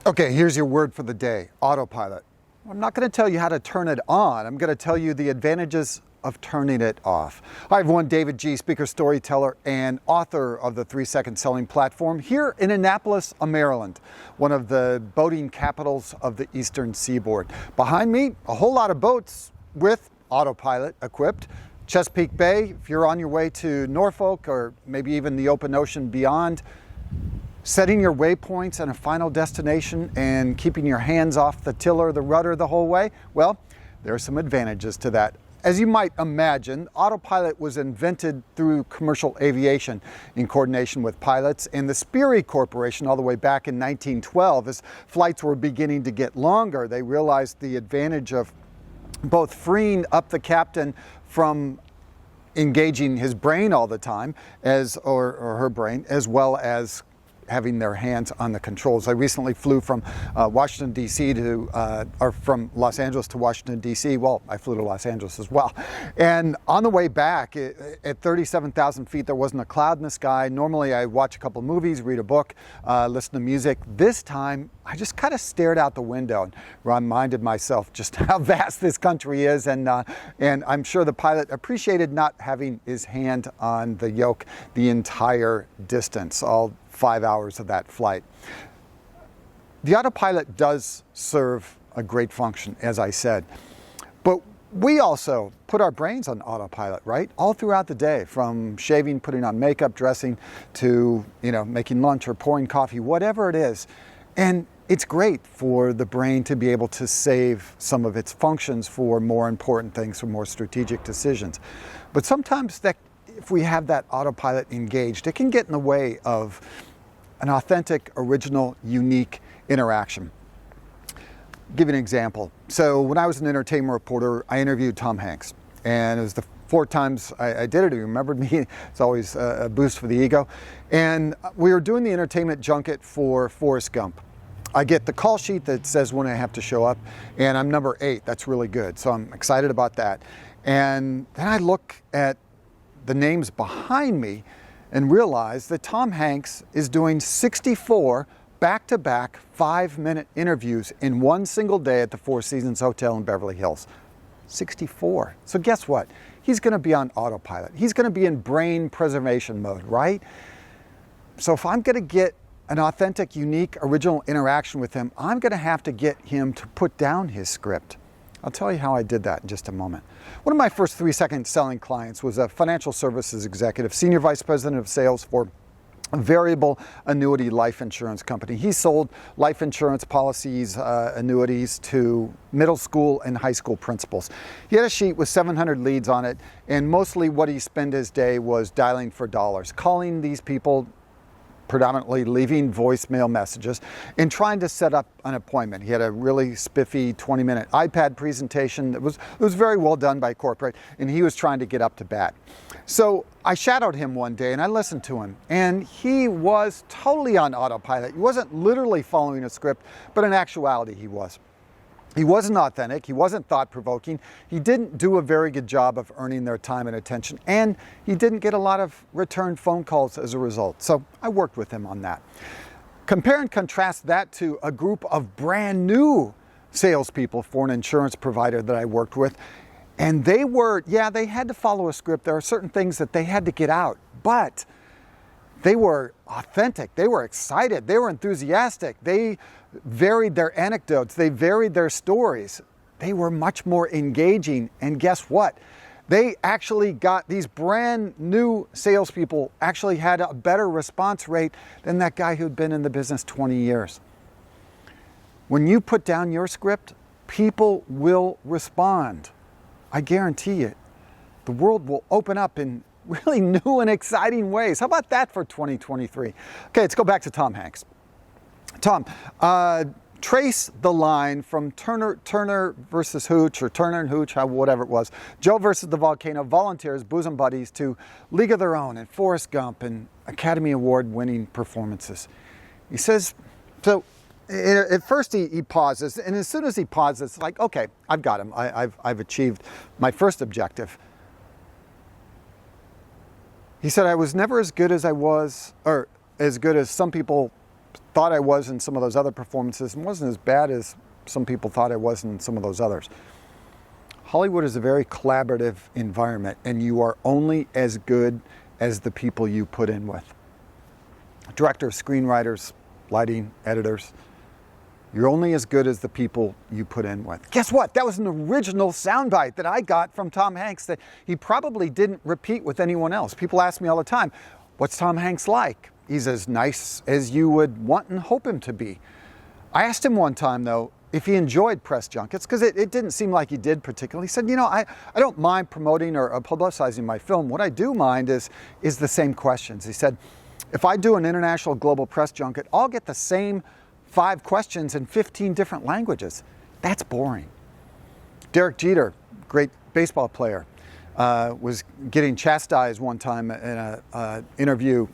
Okay, here's your word for the day, autopilot. I'm not going to tell you how to turn it on. I'm going to tell you the advantages of turning it off. Hi everyone, David G., speaker, storyteller, and author of the 3-Second Selling Platform here in Annapolis, Maryland, one of the boating capitals of the eastern seaboard. Behind me, a whole lot of boats with autopilot equipped. Chesapeake Bay, if you're on your way to Norfolk or maybe even the open ocean beyond, setting your waypoints and a final destination and keeping your hands off the tiller, the rudder the whole way, well, there are some advantages to that. As you might imagine, autopilot was invented through commercial aviation in coordination with pilots and the Sperry Corporation all the way back in 1912. As flights were beginning to get longer, they realized the advantage of both freeing up the captain from engaging his brain all the time, or her brain, as well as having their hands on the controls. I recently flew from Washington, D.C. or from Los Angeles to Washington, D.C. Well, I flew to Los Angeles as well. And on the way back, at 37,000 feet, there wasn't a cloud in the sky. Normally, I watch a couple of movies, read a book, listen to music. This time, I just kind of stared out the window and reminded myself just how vast this country is. And I'm sure the pilot appreciated not having his hand on the yoke the entire distance, all 5 hours of that flight. The autopilot does serve a great function, as I said, but we also put our brains on autopilot, right? All throughout the day, from shaving, putting on makeup, dressing, to making lunch or pouring coffee, whatever it is. And it's great for the brain to be able to save some of its functions for more important things, for more strategic decisions. But sometimes if we have that autopilot engaged, it can get in the way of an authentic, original, unique interaction. I'll give you an example. So when I was an entertainment reporter, I interviewed Tom Hanks. And it was the 4 times I did it. He remembered me. It's always a boost for the ego. And we were doing the entertainment junket for Forrest Gump. I get the call sheet that says when I have to show up, and I'm number 8. That's really good. So I'm excited about that. And then I look at the names behind me and realize that Tom Hanks is doing 64 back-to-back 5-minute interviews in one single day at the Four Seasons Hotel in Beverly Hills. 64. So guess what? He's going to be on autopilot. He's going to be in brain preservation mode, right? So if I'm going to get an authentic, unique, original interaction with him, I'm going to have to get him to put down his script. I'll tell you how I did that in just a moment. One of my first 3-second selling clients was a financial services executive, senior vice president of sales for a variable annuity life insurance company. He sold life insurance policies, annuities to middle school and high school principals. He had a sheet with 700 leads on it, and mostly what he spent his day was dialing for dollars, calling these people, predominantly leaving voicemail messages and trying to set up an appointment. He had a really spiffy 20-minute iPad presentation. It was very well done by corporate, and he was trying to get up to bat. So I shadowed him one day and I listened to him, and he was totally on autopilot. He wasn't literally following a script, but in actuality he was. He wasn't authentic, he wasn't thought-provoking, he didn't do a very good job of earning their time and attention, and he didn't get a lot of return phone calls as a result. So I worked with him on that. Compare and contrast that to a group of brand new salespeople for an insurance provider that I worked with. And they had to follow a script. There are certain things that they had to get out, but they were authentic, they were excited, they were enthusiastic, they varied their anecdotes, they varied their stories. They were much more engaging, and guess what? They actually got, these brand new salespeople actually had a better response rate than that guy who'd been in the business 20 years. When you put down your script, people will respond. I guarantee it. The world will open up in really new and exciting ways. How about that for 2023? Okay, let's go back to Tom Hanks. Tom, trace the line from Turner versus Hooch, or Turner and Hooch, whatever it was, Joe versus the Volcano, Volunteers, Bosom Buddies, to League of Their Own and Forrest Gump and Academy Award winning performances. He says, so at first he pauses, and as soon as he pauses, it's like, okay, I've got him. I've achieved my first objective. He said, I was never as good as I was, or as good as some people thought I was in some of those other performances and wasn't as bad as some people thought I was in some of those others. Hollywood is a very collaborative environment, and you are only as good as the people you put in with. Directors, screenwriters, lighting, editors. You're only as good as the people you put in with. Guess what? That was an original soundbite that I got from Tom Hanks that he probably didn't repeat with anyone else. People ask me all the time, what's Tom Hanks like? He's as nice as you would want and hope him to be. I asked him one time, though, if he enjoyed press junkets, because it didn't seem like he did particularly. He said, you know, I don't mind promoting or publicizing my film. What I do mind is the same questions. He said, if I do an international global press junket, I'll get the same 5 questions in 15 different languages. That's boring. Derek Jeter, great baseball player, was getting chastised one time in an interview,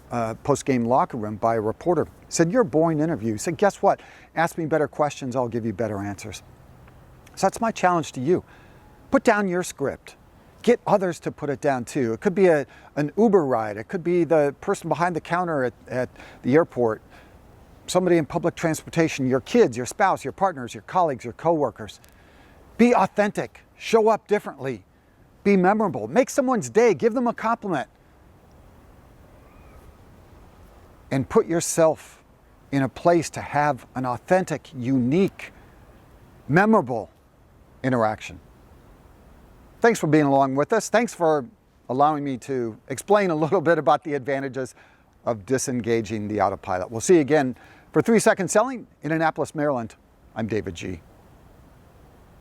post-game locker room by a reporter. He said, you're a boring interview. He said, guess what? Ask me better questions, I'll give you better answers. So that's my challenge to you. Put down your script. Get others to put it down too. It could be an Uber ride. It could be the person behind the counter at the airport, somebody in public transportation, your kids, your spouse, your partners, your colleagues, your coworkers. Be authentic. Show up differently. Be memorable. Make someone's day. Give them a compliment. And put yourself in a place to have an authentic, unique, memorable interaction. Thanks for being along with us. Thanks for allowing me to explain a little bit about the advantages of disengaging the autopilot. We'll see you again for 3 Second Selling in Annapolis, Maryland. I'm David G.